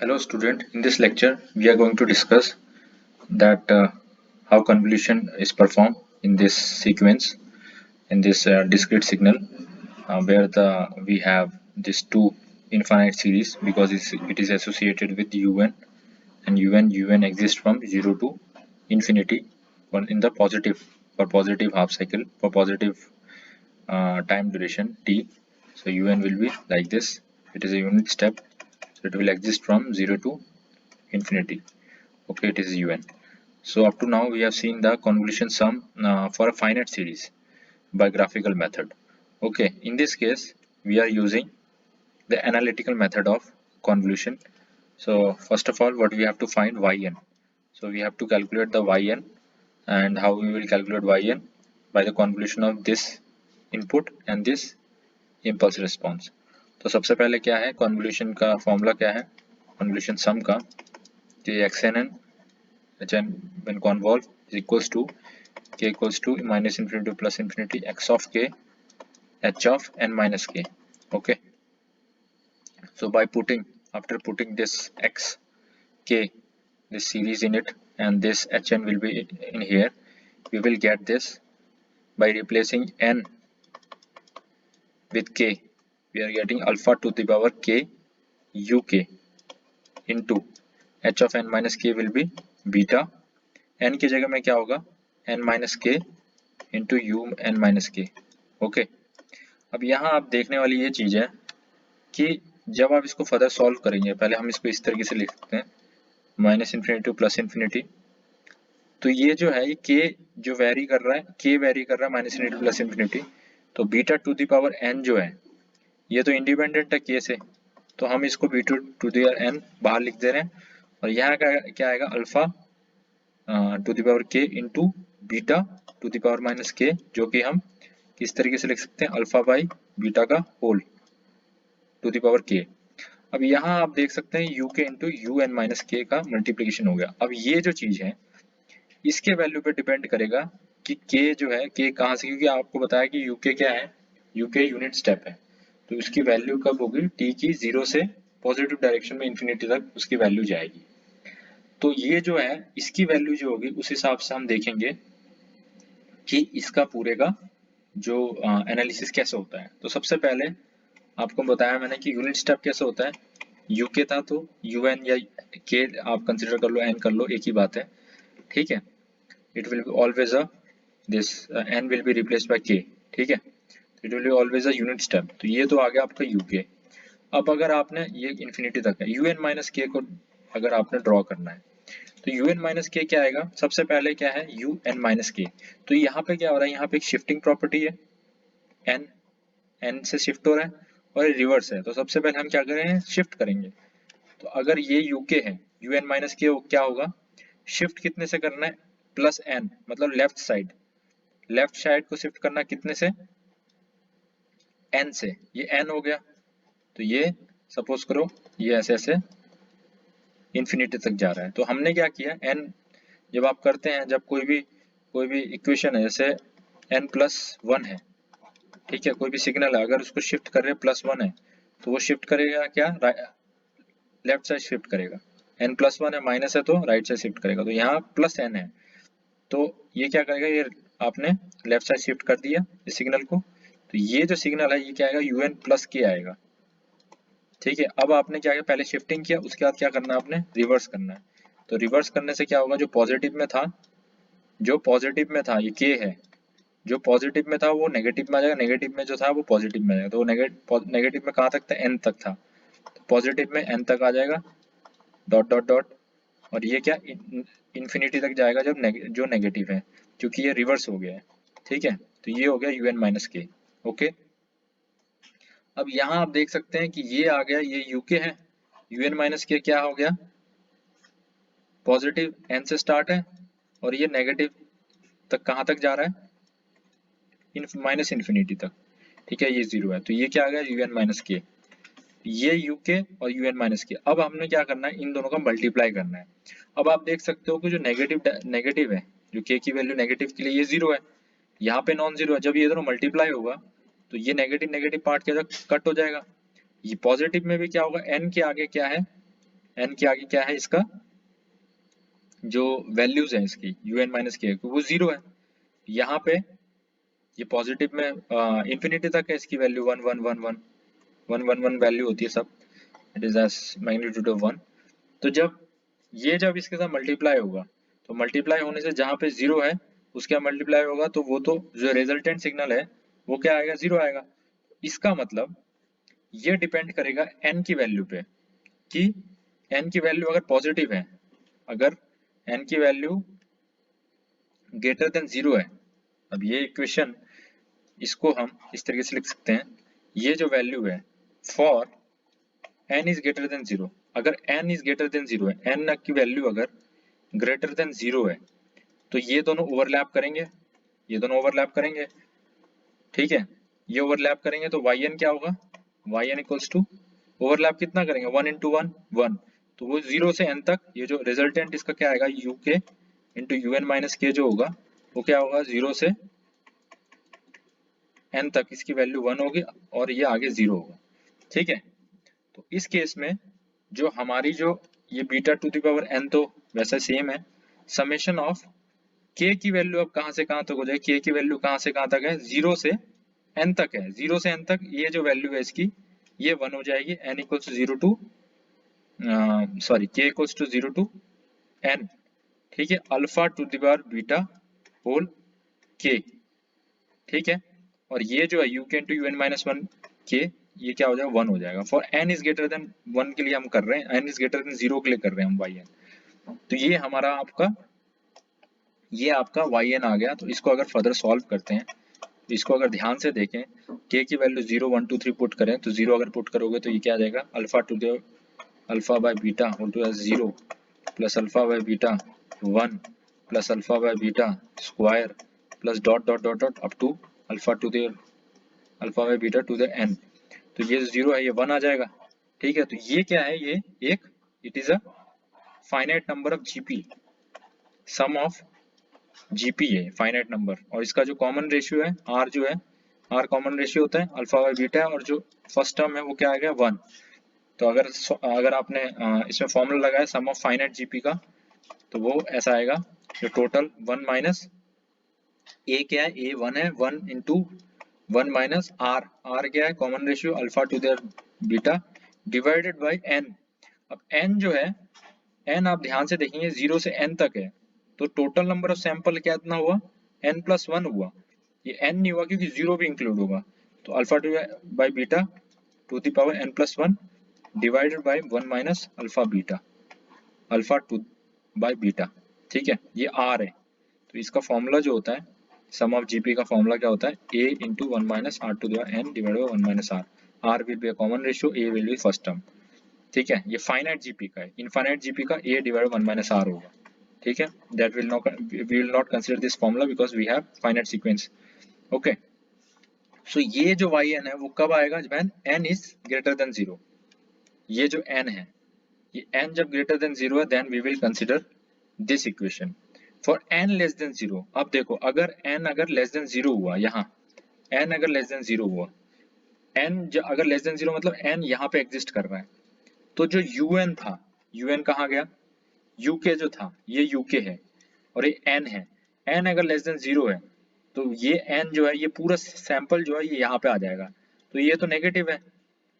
Hello student, in this lecture we are going to discuss that how convolution is performed in this sequence, in this discrete signal where we have this two infinite series because it is associated with un, and un exists from 0 to infinity in the positive half cycle for positive time duration t. So un will be like this. It is a unit step, so it will exist from 0 to infinity. Okay, it is un. So up to now we have seen the convolution sum for a finite series by graphical method. Okay, in this case we are using the analytical method of convolution. So first of all, what we have to find yn. So we have to calculate the yn, and how we will calculate yn by the convolution of this input and this impulse response. तो सबसे पहले क्या है, convolution का formula क्या है, convolution sum का, कि xnn hn when convolve is equals to k equals to minus infinity to plus infinity x of k h of n minus k. Okay, so by after putting this x k, this series in it, and this hn will be in here, we will get this by replacing n with k. We are getting alpha to the power k uk into h of n minus k will be beta. n की जगह में क्या होगा, n minus k into u n minus k. Okay, अब यहाँ आप देखने वाली ये चीज है कि जब आप इसको फर्दर सॉल्व करेंगे, पहले हम इसको इस तरीके से लिख सकते हैं minus infinity two plus infinity. तो ये जो है ये k जो वेरी कर रहा है, k वेरी कर रहा है माइनस इन्फिनिटी प्लस इन्फिनिटी. तो beta to the power n जो है ये तो इंडिपेंडेंट है k से, तो हम इसको beta to the power n बाहर लिख दे रहे हैं. और यहाँ क्या आएगा, alpha to the power k into beta to the power minus k, जो कि हम किस तरीके से लिख सकते हैं, अल्फा बाई बीटा का whole to the power k. अब यहाँ आप देख सकते हैं uk into u n minus k का मल्टीप्लीकेशन हो गया. अब ये जो चीज है इसके वैल्यू पे डिपेंड करेगा कि k जो है k कहाँ से, क्योंकि आपको बताया कि uk क्या है, uk यूनिट स्टेप है, तो उसकी वैल्यू कब होगी, t की 0 से पॉजिटिव डायरेक्शन में इन्फिनिटी तक उसकी वैल्यू जाएगी. तो ये जो है इसकी वैल्यू जो होगी उस हिसाब से हम देखेंगे कि इसका पूरे का जो एनालिसिस कैसे होता है. तो सबसे पहले आपको बताया मैंने कि यूनिट स्टेप कैसे होता है. uk था तो un या k आप कंसिडर कर लो, n कर लो, एक ही बात है, ठीक है. It will be always a this n will be replaced by k, ठीक है. It will be always a unit step. तो ये तो आ गया आपका uk. अब अगर आपने ये इन्फिनिटी तक है un माइनस k को अगर आपने ड्रॉ करना है, तो un माइनस के क्या आएगा, सबसे पहले क्या है un माइनस के. तो यहाँ पे क्या हो रहा है, यहाँ पे एक शिफ्टिंग प्रॉपर्टी है, n से शिफ्ट हो रहा है और रिवर्स है. तो सबसे पहले हम क्या करेंगे, शिफ्ट करेंगे. तो अगर ये uk है, un माइनस के क्या होगा, शिफ्ट कितने से करना है, प्लस n, मतलब लेफ्ट साइड को शिफ्ट करना कितने से, n से. ये n हो गया. तो ये सपोज करो ये ऐसे ऐसे इन्फिनिटी तक जा रहा है. तो हमने क्या किया, n जब आप करते हैं, जब कोई भी इक्वेशन है, जैसे n प्लस 1 है, ठीक है, कोई भी सिग्नल है, अगर उसको शिफ्ट कर रहे प्लस 1 है, तो वो शिफ्ट करेगा क्या, लेफ्ट साइड शिफ्ट करेगा. n प्लस 1 है, माइनस है, तो राइट साइड शिफ्ट करेगा. तो यहाँ प्लस n है, तो ये क्या करेगा, ये आपने लेफ्ट साइड शिफ्ट कर दिया इस सिग्नल को. तो ये जो सिग्नल है ये क्या आएगा, un प्लस के आएगा, ठीक है. अब आपने क्या किया, पहले शिफ्टिंग किया, उसके बाद क्या करना है, आपने रिवर्स करना है. तो रिवर्स करने से क्या होगा, जो पॉजिटिव में था ये k है, जो पॉजिटिव में था वो नेगेटिव में आ जाएगा, नेगेटिव में जो था वो पॉजिटिव में आ जाएगा. तो नेगेटिव में कहाँ तक था, n तक था, तो पॉजिटिव में n तक आ जाएगा, डॉट डॉट डॉट. और ये क्या इन्फिनिटी तक जाएगा जब जो नेगेटिव है, क्योंकि ये रिवर्स हो गया है, ठीक है. तो ये हो गया un माइनस के. ओके, अब यहाँ आप देख सकते हैं कि ये आ गया, ये uk है, un माइनस के क्या हो गया, पॉजिटिव n से स्टार्ट है, और ये नेगेटिव तक कहाँ तक जा रहा है, माइनस इन्फिनिटी तक, ठीक है. ये 0 है, तो ये क्या आ गया, un माइनस के. ये uk और un माइनस के. अब हमने क्या करना है, इन दोनों का मल्टीप्लाई करना है. अब आप देख सकते हो कि जो नेगेटिव है, जो k की वैल्यू नेगेटिव के लिए ये 0 है, यहाँ पे नॉन 0 है. जब ये दोनों मल्टीप्लाई होगा तो ये नेगेटिव पार्ट क्या कट हो जाएगा. ये पॉजिटिव में भी क्या होगा, n के आगे क्या है, एन के आगे क्या है इसका जो वैल्यूज है इसकी यू एन माइनस के वो जीरो है। यहाँ पे ये पॉजिटिव में इंफिनिटी तक है इसकी value one one one one one one one value होती है सब, it is as magnitude of one. तो जब इसके साथ मल्टीप्लाई होगा तो मल्टीप्लाई होने से जहाँ पे जीरो है उसके मल्टीप्लाई होगा तो वो तो जो रिजल्टेंट सिग्नल है वो क्या आएगा, जीरो आएगा। इसका मतलब ये डिपेंड करेगा एन की वैल्यू पे कि एन की वैल्यू अगर पॉजिटिव है, अगर एन की वैल्यू ग्रेटर देन जीरो है। अब ये इक्वेशन इसको हम इस तरीके से लिख सकते हैं, ये जो वैल्यू है for n is greater than zero, अगर n is greater than zero है, एन की वैल्यू अगर ग्रेटर देन जीरो है तो ये दोनों ओवरलैप करेंगे, ये दोनों ओवरलैप करेंगे, ठीक है। ये ओवरलैप करेंगे तो वाई एन क्या होगा, y n equals to overlap कितना करेंगे, वन इंटू वन वन, तो वो जीरो से एन तक ये जो रिजल्टेंट इसका क्या आएगा you k into u n minus के जो होगा वो क्या होगा, जीरो से एन तक इसकी वैल्यू वन होगी और ये आगे जीरो होगा, ठीक है। तो इस केस में जो हमारी जो ये beta to the power n तो वैसा सेम है, समेशन ऑफ के की वैल्यू अब कहां से कहां तक हो जाए, के की वैल्यू कहां से कहां तक है, जीरो से एन तक है, जीरो से एन तक ये जो वैल्यू है इसकी ये वन हो जाएगी, n equals to zero to sorry k equals to zero to n, ठीक है, alpha to the power beta whole k, ठीक है। और ये जो है u k into u n minus one k ये क्या हो जाएगा, वन हो जाएगा। For n is greater than one के लिए हम कर रहे हैं, n is greater than zero के लिए कर रहे हैं हम वाई एन। तो ये हमारा आपका वाई एन आ गया। तो इसको अगर फर्दर सॉल्व करते हैं तो इसको अगर ध्यान से देखें, के की value zero one two three put करें तो जीरो अगर पुट करोगे तो ये क्या आ जाएगा, alpha to the alpha by beta whole to zero plus alpha by beta one plus alpha by beta square plus dot dot dot dot up to alpha to the alpha by beta to the n. तो ये zero है ये one आ जाएगा, ठीक है। तो ये क्या है, ये एक it is a finite number of GP, sum of GP है फाइनाइट नंबर, और इसका जो कॉमन रेशियो है आर जो है, आर कॉमन रेशियो होता है अल्फा बाय बीटा और जो फर्स्ट टर्म है वो क्या आ गया वन। तो अगर आपने इसमें फॉर्मूला लगाया सम ऑफ फाइनाइट जीपी का तो वो ऐसा आएगा, जो टोटल वन माइनस ए क्या है, ए वन है, one into one minus r, r क्या है common ratio alpha to the beta divided by n. अब एन जो है, एन आप ध्यान से देखेंगे जीरो से एन तक है, तो टोटल नंबर ऑफ सैंपल क्या इतना हुआ, एन प्लस वन हुआ। ये एन नहीं हुआ क्योंकि जीरो भी इंक्लूड होगा, तो alpha to by beta to the power n plus one divided by one minus alpha beta, alpha to by beta, ठीक है, ये आर है। तो इसका फॉर्मूला जो होता है सम ऑफ जीपी का फॉर्मूला क्या होता है, a into one minus r to the n divide by one minus r, r will be a common ratio, a will be first term, ठीक है। ये फाइनाइट जीपी का है, इनफाइनाइट जीपी का a divide one minus r होगा, ठीक है। That will not, we will not consider this formula because we have finite sequence, okay. So ये जो वाई एन है वो कब आएगा, when n is greater than zero. ये जो एन है, ये एन जब ग्रेटर देन जीरो है then we will consider this equation for n less than zero. अब देखो अगर एन अगर लेस देन जीरो हुआ, यहाँ एन अगर लेस देन जीरो हुआ, एन अगर लेस देन जीरो मतलब एन यहाँ पे एग्जिस्ट कर रहा है, तो जो यू एन था, यू एन कहाँ गया, यूके जो था ये यूके है और ये एन है, एन अगर लेस देन जीरो है तो ये एन जो है ये पूरा सैंपल जो है ये यहाँ पे आ जाएगा, तो ये तो नेगेटिव है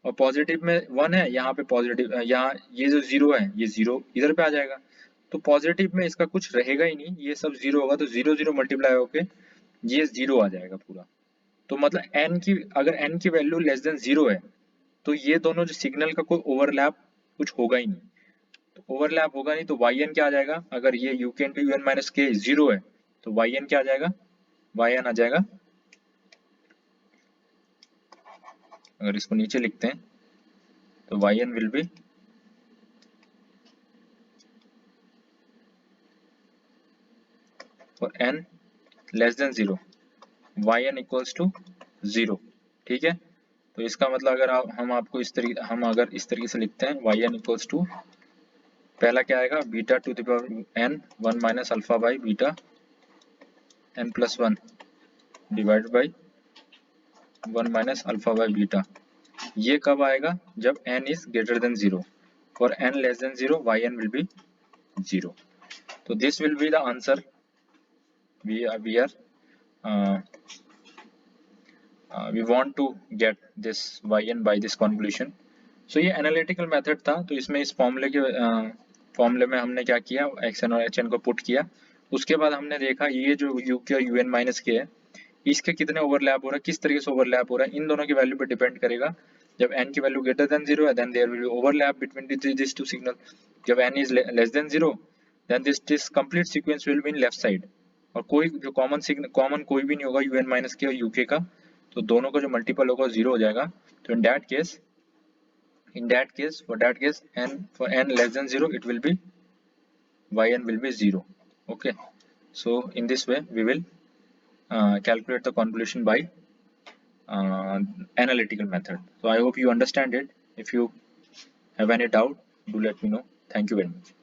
और पॉजिटिव में वन है, यहाँ पे पॉजिटिव, यहाँ ये जो जीरो है ये जीरो इधर पे आ जाएगा, तो पॉजिटिव में इसका कुछ रहेगा ही नहीं, ये सब जीरो होगा, तो जीरो जीरो मल्टीप्लाई होके ये जीरो आ जाएगा पूरा। तो मतलब एन की अगर एन की वैल्यू लेस देन जीरो है तो ये दोनों जो सिग्नल का कोई ओवरलैप कुछ होगा ही नहीं, तो ओवरलैप होगा नहीं तो वाई एन क्या आ जाएगा, अगर ये you k into u n minus के जीरो है तो वाई एन क्या आ जाएगा, वाई एन आ जाएगा, अगर इसको नीचे लिखते हैं तो y n will be for n less than zero y n equals to zero, ठीक है। तो इसका मतलब अगर हम आपको इस तरीके हम अगर इस तरीके से लिखते हैं वाई एन इक्वल्स टू, पहला क्या आएगा beta to the power n one minus alpha by beta n plus one divide by one minus alpha by beta, ये कब आएगा जब n is greater than zero, for n less than 0, yn will be 0. So this will be the answer we want to get this yn by this convolution. So ये analytical method था, तो इसमें इस फॉर्मूले में हमने क्या किया, xn और hn को पुट किया, उसके बाद हमने देखा ये जो uk और un माइनस के है इसके कितने ओवरलैप हो रहा है, किस तरीके से ओवरलैप हो रहा है, इन दोनों की वैल्यू पे डिपेंड करेगा. जब n की वैल्यू ग्रेटर देन 0 है then there will be overlap between this two signal. जब n is less than 0 then this complete sequence will be in left side, और कोई जो कॉमन कोई भी नहीं होगा un माइनस के और uk का, तो दोनों का जो मल्टीपल होगा 0 हो जाएगा. तो in that case for n less than 0 it will be yn will be 0. Okay, so in this way we will calculate the convolution by analytical method. So I hope you understand it. If you have any doubt, do let me know. Thank you very much.